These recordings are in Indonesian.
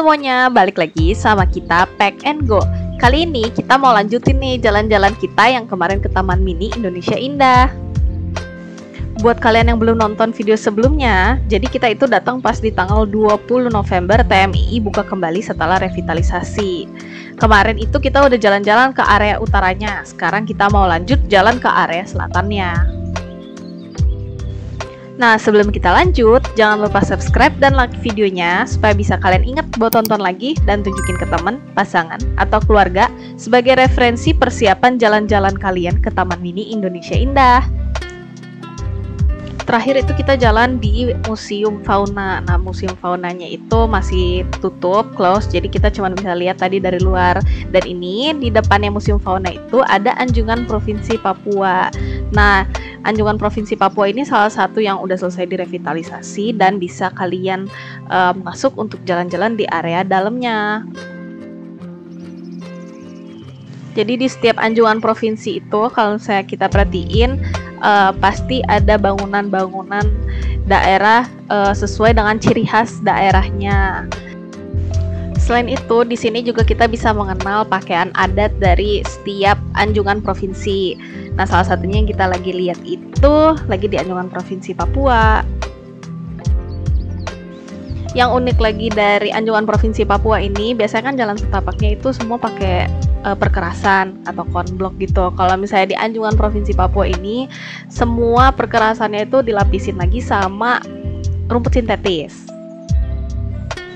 semuanya, balik lagi sama kita Pack and Go. Kali ini kita mau lanjutin nih jalan-jalan kita yang kemarin ke Taman Mini Indonesia Indah. Buat kalian yang belum nonton video sebelumnya, jadi kita itu datang pas di tanggal 20 November TMII buka kembali setelah revitalisasi. Kemarin itu kita udah jalan-jalan ke area utaranya, sekarang kita mau lanjut jalan ke area selatannya. Nah, sebelum kita lanjut, jangan lupa subscribe dan like videonya supaya bisa kalian ingat buat tonton lagi dan tunjukin ke teman, pasangan, atau keluarga sebagai referensi persiapan jalan-jalan kalian ke Taman Mini Indonesia Indah. Terakhir itu kita jalan di Museum Fauna. Nah, Museum Faunanya itu masih tutup, close, jadi kita cuma bisa lihat tadi dari luar. Dan ini di depannya Museum Fauna itu ada Anjungan Provinsi Papua. Nah, Anjungan Provinsi Papua ini salah satu yang udah selesai direvitalisasi dan bisa kalian masuk untuk jalan-jalan di area dalamnya. Jadi di setiap anjungan provinsi itu kalau kita perhatiin pasti ada bangunan-bangunan daerah sesuai dengan ciri khas daerahnya. Selain itu, di sini juga kita bisa mengenal pakaian adat dari setiap anjungan provinsi. Nah, salah satunya yang kita lagi lihat itu lagi di Anjungan Provinsi Papua. Yang unik lagi dari Anjungan Provinsi Papua ini, biasanya kan jalan setapaknya itu semua pakai perkerasan atau konblok gitu. Kalau misalnya di Anjungan Provinsi Papua ini, semua perkerasannya itu dilapisin lagi sama rumput sintetis.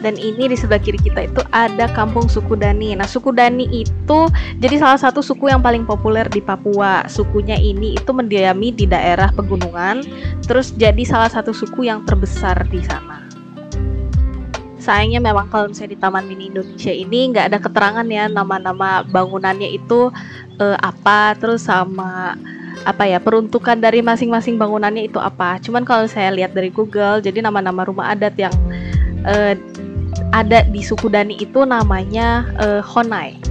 Dan ini di sebelah kiri kita itu ada kampung suku Dani. Nah, suku Dani itu jadi salah satu suku yang paling populer di Papua. Sukunya ini itu mendiami di daerah pegunungan, terus jadi salah satu suku yang terbesar di sana. Sayangnya memang kalau misalnya di Taman Mini Indonesia ini nggak ada keterangan ya nama-nama bangunannya itu apa, terus sama apa ya peruntukan dari masing-masing bangunannya itu apa. Cuman kalau saya lihat dari Google, jadi nama-nama rumah adat yang ada di suku Dani itu namanya Honai.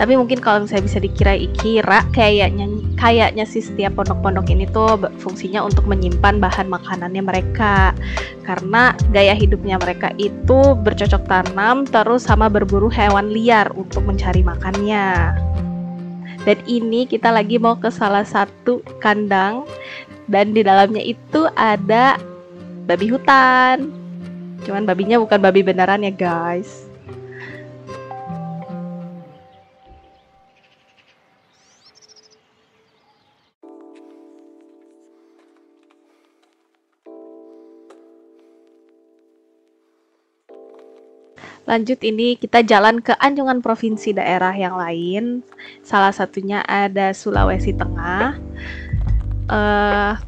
Tapi mungkin kalau misalnya bisa dikira kayaknya sih setiap pondok-pondok ini tuh fungsinya untuk menyimpan bahan makanannya mereka. Karena gaya hidupnya mereka itu bercocok tanam terus sama berburu hewan liar untuk mencari makannya. Dan ini kita lagi mau ke salah satu kandang dan di dalamnya itu ada babi hutan. Cuman babinya bukan babi beneran ya guys. Lanjut ini kita jalan ke anjungan provinsi daerah yang lain. Salah satunya ada Sulawesi Tengah.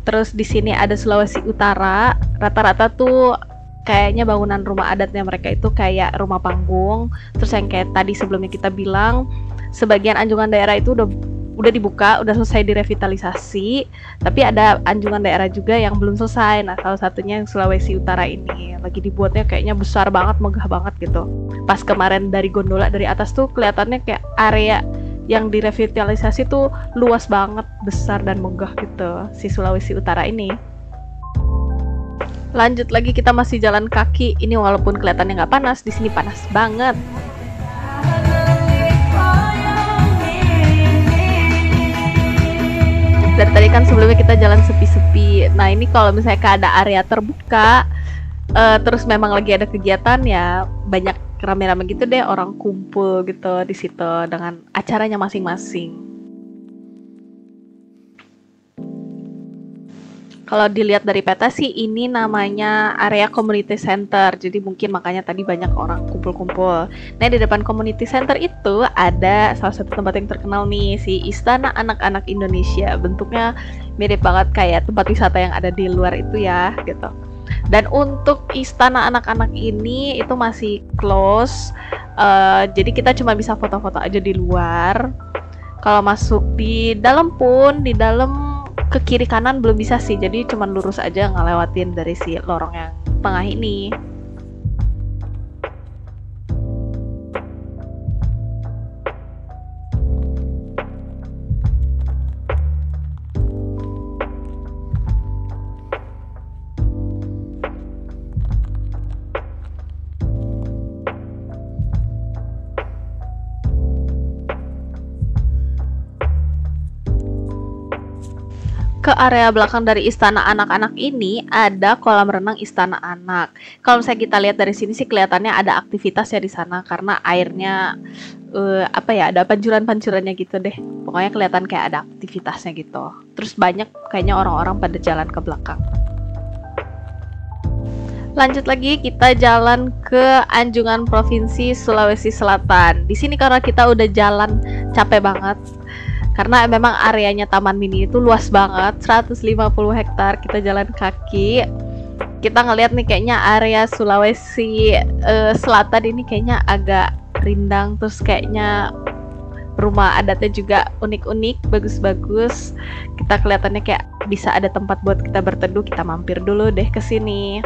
Terus di sini ada Sulawesi Utara. Rata-rata tuh kayaknya bangunan rumah adatnya mereka itu kayak rumah panggung. Terus yang kayak tadi sebelumnya kita bilang, sebagian anjungan daerah itu udah dibuka, udah selesai direvitalisasi, tapi ada anjungan daerah juga yang belum selesai. Nah, salah satunya yang Sulawesi Utara ini lagi dibuatnya kayaknya besar banget, megah banget gitu. Pas kemarin dari gondola dari atas tuh kelihatannya kayak area yang direvitalisasi tuh luas banget, besar dan megah gitu si Sulawesi Utara ini. Lanjut lagi kita masih jalan kaki. Ini walaupun kelihatannya nggak panas, di sini panas banget. Dari tadi kan sebelumnya kita jalan sepi-sepi. Nah, ini kalau misalnya ada area terbuka, terus memang lagi ada kegiatan ya banyak rame-rame gitu deh, orang kumpul gitu di situ dengan acaranya masing-masing. Kalau dilihat dari peta sih ini namanya area community center, jadi mungkin makanya tadi banyak orang kumpul-kumpul. Nah, di depan community center itu ada salah satu tempat yang terkenal nih, si Istana Anak-anak Indonesia. Bentuknya mirip banget kayak tempat wisata yang ada di luar itu ya gitu. Dan untuk Istana Anak-anak ini itu masih close, jadi kita cuma bisa foto-foto aja di luar. Kalau masuk di dalam ke kiri kanan belum bisa sih, jadi cuma lurus aja ngelewatin dari si lorong yang tengah ini. ke area belakang dari istana anak-anak ini ada kolam renang istana anak. Kalau misalnya kita lihat dari sini sih kelihatannya ada aktivitas ya di sana karena airnya apa ya, ada pancuran-pancurannya gitu deh. Pokoknya kelihatan kayak ada aktivitasnya gitu. Terus banyak kayaknya orang-orang pada jalan ke belakang. Lanjut lagi, kita jalan ke Anjungan Provinsi Sulawesi Selatan. Di sini karena kita udah jalan capek banget. Karena memang areanya Taman Mini itu luas banget, 150 hektar. Kita jalan kaki. Kita ngeliat nih kayaknya area Sulawesi Selatan ini kayaknya agak rindang, terus kayaknya rumah adatnya juga unik-unik, bagus-bagus. Kita kelihatannya kayak bisa ada tempat buat kita berteduh. Kita mampir dulu deh ke sini.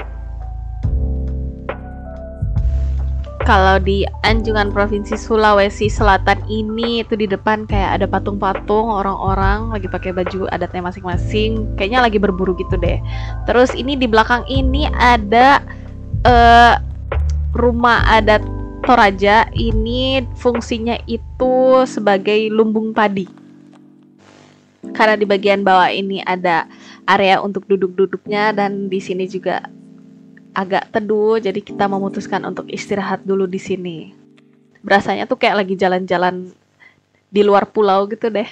Kalau di Anjungan Provinsi Sulawesi Selatan ini itu di depan kayak ada patung-patung orang-orang lagi pakai baju adatnya masing-masing, kayaknya lagi berburu gitu deh. Terus ini di belakang ini ada rumah adat Toraja. Ini fungsinya itu sebagai lumbung padi. Karena di bagian bawah ini ada area untuk duduk-duduknya dan di sini juga agak teduh, jadi kita memutuskan untuk istirahat dulu di sini. Berasanya tuh kayak lagi jalan-jalan di luar pulau gitu deh.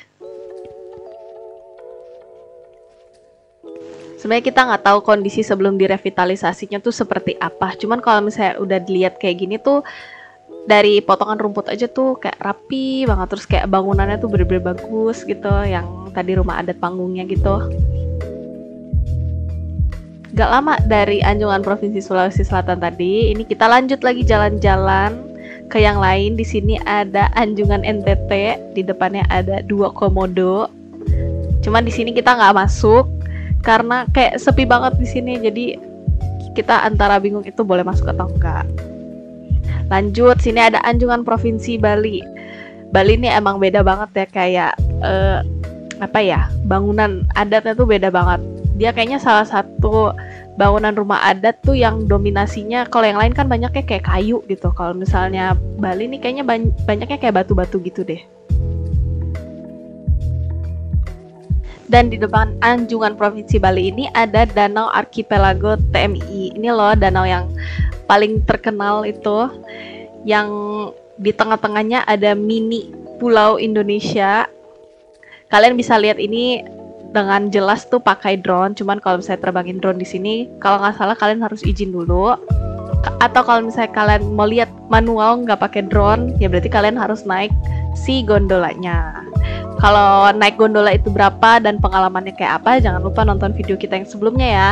Sebenarnya kita nggak tahu kondisi sebelum direvitalisasinya tuh seperti apa. Cuman kalau misalnya udah dilihat kayak gini tuh, dari potongan rumput aja tuh kayak rapi banget. Terus kayak bangunannya tuh bener-bener bagus gitu, yang tadi rumah adat panggungnya gitu. Gak lama dari Anjungan Provinsi Sulawesi Selatan tadi, ini kita lanjut lagi jalan-jalan ke yang lain. Di sini ada Anjungan NTT, di depannya ada 2 komodo. Cuman di sini kita nggak masuk karena kayak sepi banget di sini. Jadi kita antara bingung itu boleh masuk atau enggak. Lanjut, sini ada Anjungan Provinsi Bali. Bali ini emang beda banget ya, kayak apa ya, bangunan adatnya tuh beda banget. Dia kayaknya salah satu bangunan rumah adat tuh yang dominasinya, kalau yang lain kan banyaknya kayak kayu gitu. Kalau misalnya Bali nih kayaknya banyaknya kayak batu-batu gitu deh. Dan di depan Anjungan Provinsi Bali ini ada Danau Archipelago TMI. Ini loh danau yang paling terkenal itu, yang di tengah-tengahnya ada mini pulau Indonesia. Kalian bisa lihat ini dengan jelas tuh pakai drone. Cuman kalau misalnya terbangin drone di sini, kalau nggak salah kalian harus izin dulu. Atau kalau misalnya kalian mau lihat manual nggak pakai drone, ya berarti kalian harus naik si gondolanya. Kalau naik gondola itu berapa dan pengalamannya kayak apa, jangan lupa nonton video kita yang sebelumnya ya.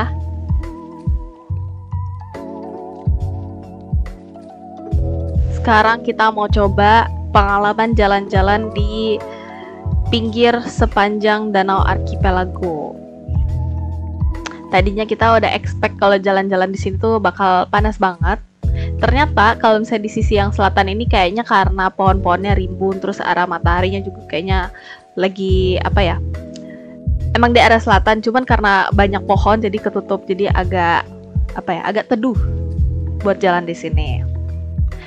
Sekarang kita mau coba pengalaman jalan-jalan di pinggir sepanjang Danau Archipelago. Tadinya kita udah expect kalau jalan-jalan di sini tuh bakal panas banget. Ternyata kalau misalnya di sisi yang selatan ini kayaknya karena pohon-pohonnya rimbun, terus arah mataharinya juga kayaknya lagi apa ya? Emang di arah selatan, cuman karena banyak pohon jadi ketutup, jadi agak apa ya? Agak teduh buat jalan di sini.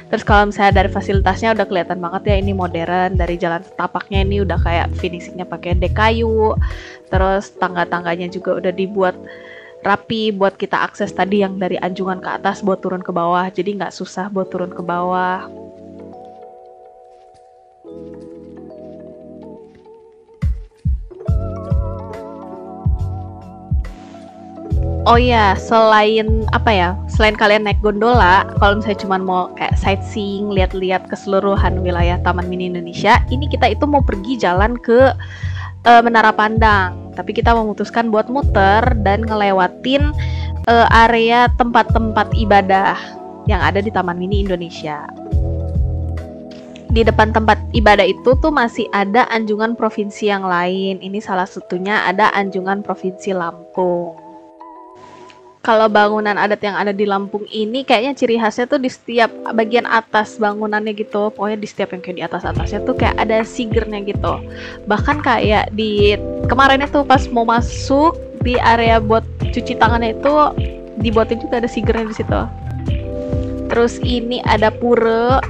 Terus kalau misalnya dari fasilitasnya udah kelihatan banget ya ini modern. Dari jalan setapaknya ini udah kayak finishingnya pakai dek kayu. Terus tangga-tangganya juga udah dibuat rapi buat kita akses tadi yang dari Anjungan ke atas buat turun ke bawah. Jadi nggak susah buat turun ke bawah. Oh iya, selain apa ya? Selain kalian naik gondola, kalau misalnya cuma mau kayak sightseeing, lihat-lihat keseluruhan wilayah Taman Mini Indonesia, ini kita itu mau pergi jalan ke Menara Pandang. Tapi kita memutuskan buat muter dan ngelewatin area tempat-tempat ibadah yang ada di Taman Mini Indonesia. Di depan tempat ibadah itu tuh masih ada Anjungan Provinsi yang lain. Ini salah satunya ada Anjungan Provinsi Lampung. Kalau bangunan adat yang ada di Lampung ini kayaknya ciri khasnya tuh di setiap bagian atas bangunannya gitu. Pokoknya di setiap yang kayak di atas-atasnya tuh kayak ada sigernya gitu. Bahkan kayak di kemarin itu pas mau masuk di area buat cuci tangannya itu dibuatin juga ada sigernya di situ. Terus ini ada pura.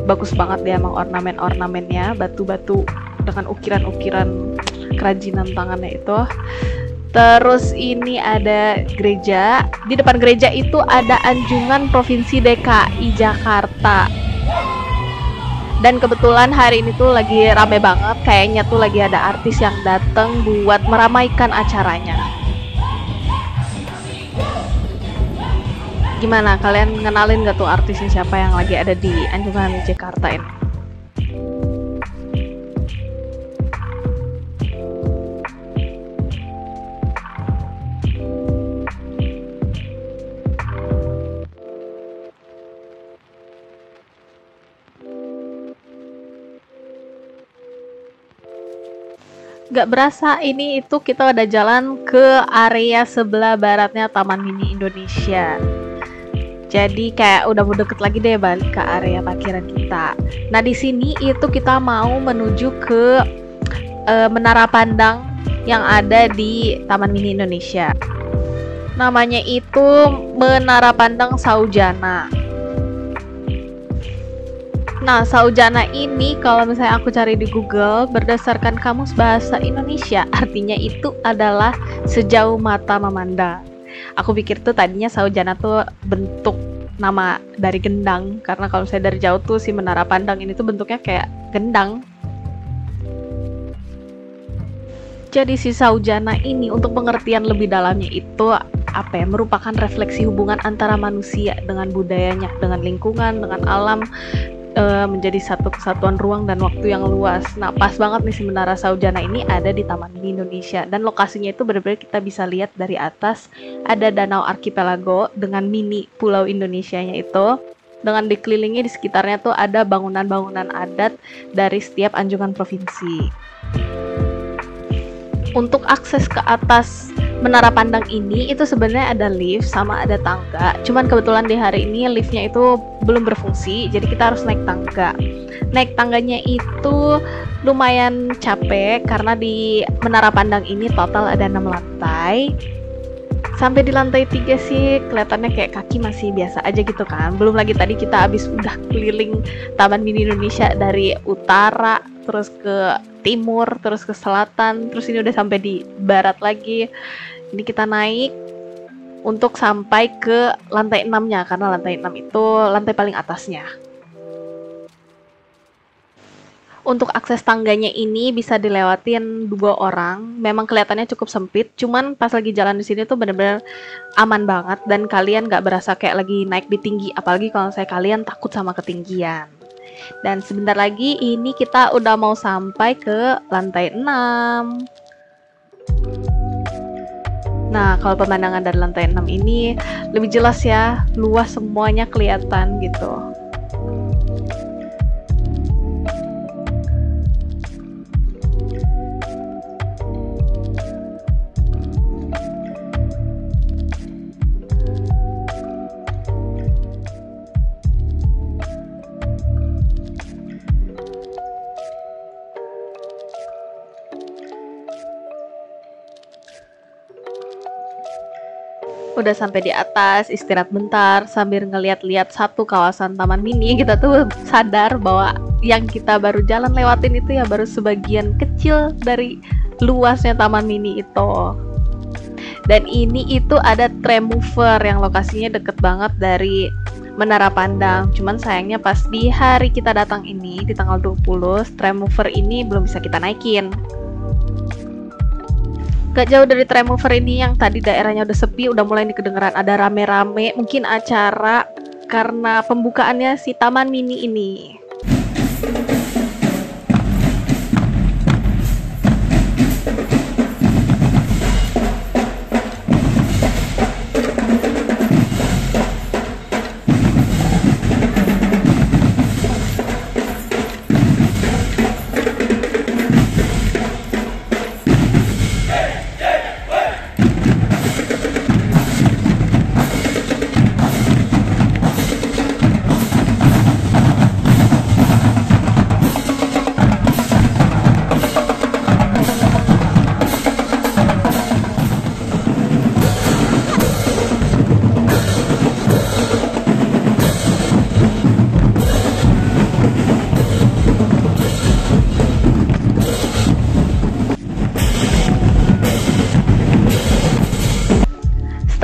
Bagus banget ya emang ornamen-ornamennya, batu-batu dengan ukiran-ukiran kerajinan tangannya itu. Terus ini ada gereja. Di depan gereja itu ada Anjungan Provinsi DKI Jakarta. Dan kebetulan hari ini tuh lagi rame banget. Kayaknya tuh lagi ada artis yang datang buat meramaikan acaranya. Gimana? Kalian ngenalin gak tuh artisnya siapa yang lagi ada di Anjungan Jakarta ini? Gak berasa ini itu kita udah jalan ke area sebelah baratnya Taman Mini Indonesia. Jadi kayak udah mau deket lagi deh balik ke area parkiran kita. Nah di sini itu kita mau menuju ke menara pandang yang ada di Taman Mini Indonesia. Namanya itu Menara Pandang Saujana. Nah, Saujana ini kalau misalnya aku cari di Google berdasarkan Kamus Bahasa Indonesia, artinya itu adalah sejauh mata memandang. Aku pikir tuh tadinya Saujana tuh bentuk nama dari gendang, karena kalau saya dari jauh tuh si Menara Pandang ini tuh bentuknya kayak gendang. Jadi si Saujana ini untuk pengertian lebih dalamnya itu merupakan refleksi hubungan antara manusia dengan budayanya, dengan lingkungan, dengan alam, menjadi satu kesatuan ruang dan waktu yang luas. Nah, pas banget nih si Menara Saujana ini ada di Taman Mini Indonesia, dan lokasinya itu benar-benar kita bisa lihat dari atas. Ada Danau Archipelago dengan mini pulau Indonesianya itu, dengan dikelilingi di sekitarnya tuh ada bangunan-bangunan adat dari setiap anjungan provinsi. Untuk akses ke atas Menara Pandang ini itu sebenarnya ada lift sama ada tangga. Cuman kebetulan di hari ini liftnya itu belum berfungsi, jadi kita harus naik tangga. Naik tangganya itu lumayan capek karena di Menara Pandang ini total ada 6 lantai. Sampai di lantai 3 sih kelihatannya kayak kaki masih biasa aja gitu kan. Belum lagi tadi kita habis udah keliling Taman Mini Indonesia dari utara, terus ke timur, terus ke selatan, terus ini udah sampai di barat lagi. Ini kita naik untuk sampai ke lantai 6-nya, karena lantai 6 itu lantai paling atasnya. Untuk akses tangganya ini bisa dilewatin 2 orang. Memang kelihatannya cukup sempit, cuman pas lagi jalan di sini tuh bener-bener aman banget dan kalian gak berasa kayak lagi naik di tinggi, apalagi kalau saya kalian takut sama ketinggian. Dan sebentar lagi ini kita udah mau sampai ke lantai 6. Nah, kalau pemandangan dari lantai 6 ini lebih jelas ya, luas semuanya kelihatan gitu. Udah sampai di atas, istirahat bentar sambil ngeliat-liat satu kawasan Taman Mini, kita tuh sadar bahwa yang kita baru jalan lewatin itu ya baru sebagian kecil dari luasnya Taman Mini itu. Dan ini itu ada tram mover yang lokasinya deket banget dari Menara Pandang. Cuman sayangnya pas di hari kita datang ini, di tanggal 20, tram mover ini belum bisa kita naikin. Gak jauh dari tram mover ini yang tadi daerahnya udah sepi, udah mulai kedengeran ada rame-rame, mungkin acara karena pembukaannya si Taman Mini ini.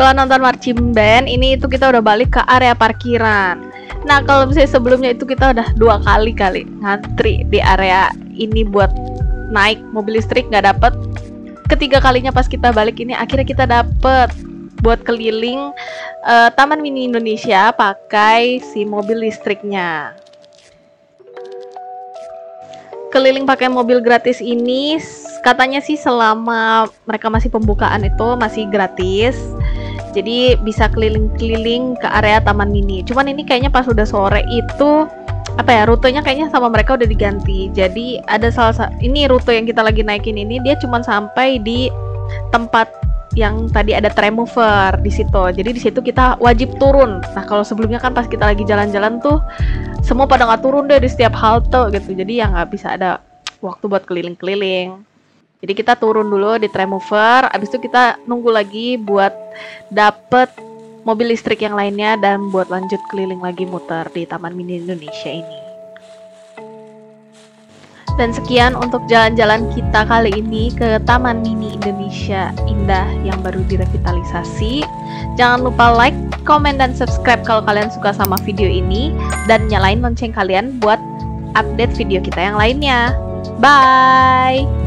setelah nonton marching band ini itu kita udah balik ke area parkiran. Nah kalau misalnya sebelumnya itu kita udah 2 kali ngantri di area ini buat naik mobil listrik nggak dapet. Ketiga kalinya pas kita balik ini akhirnya kita dapet buat keliling Taman Mini Indonesia pakai si mobil listriknya. Keliling pakai mobil gratis ini katanya sih selama mereka masih pembukaan itu masih gratis. Jadi bisa keliling-keliling ke area Taman Mini. Cuman ini kayaknya pas udah sore itu rutenya kayaknya sama mereka udah diganti. Jadi ada ini rute yang kita lagi naikin ini dia cuman sampai di tempat yang tadi ada tram mover di situ. Jadi di situ kita wajib turun. Nah, kalau sebelumnya kan pas kita lagi jalan-jalan tuh semua pada nggak turun deh di setiap halte gitu. Jadi ya nggak bisa ada waktu buat keliling-keliling. Jadi kita turun dulu di tram mover, abis itu kita nunggu lagi buat dapet mobil listrik yang lainnya dan buat lanjut keliling lagi muter di Taman Mini Indonesia ini. Dan sekian untuk jalan-jalan kita kali ini ke Taman Mini Indonesia Indah yang baru direvitalisasi. Jangan lupa like, komen, dan subscribe kalau kalian suka sama video ini. Dan nyalain lonceng kalian buat update video kita yang lainnya. Bye!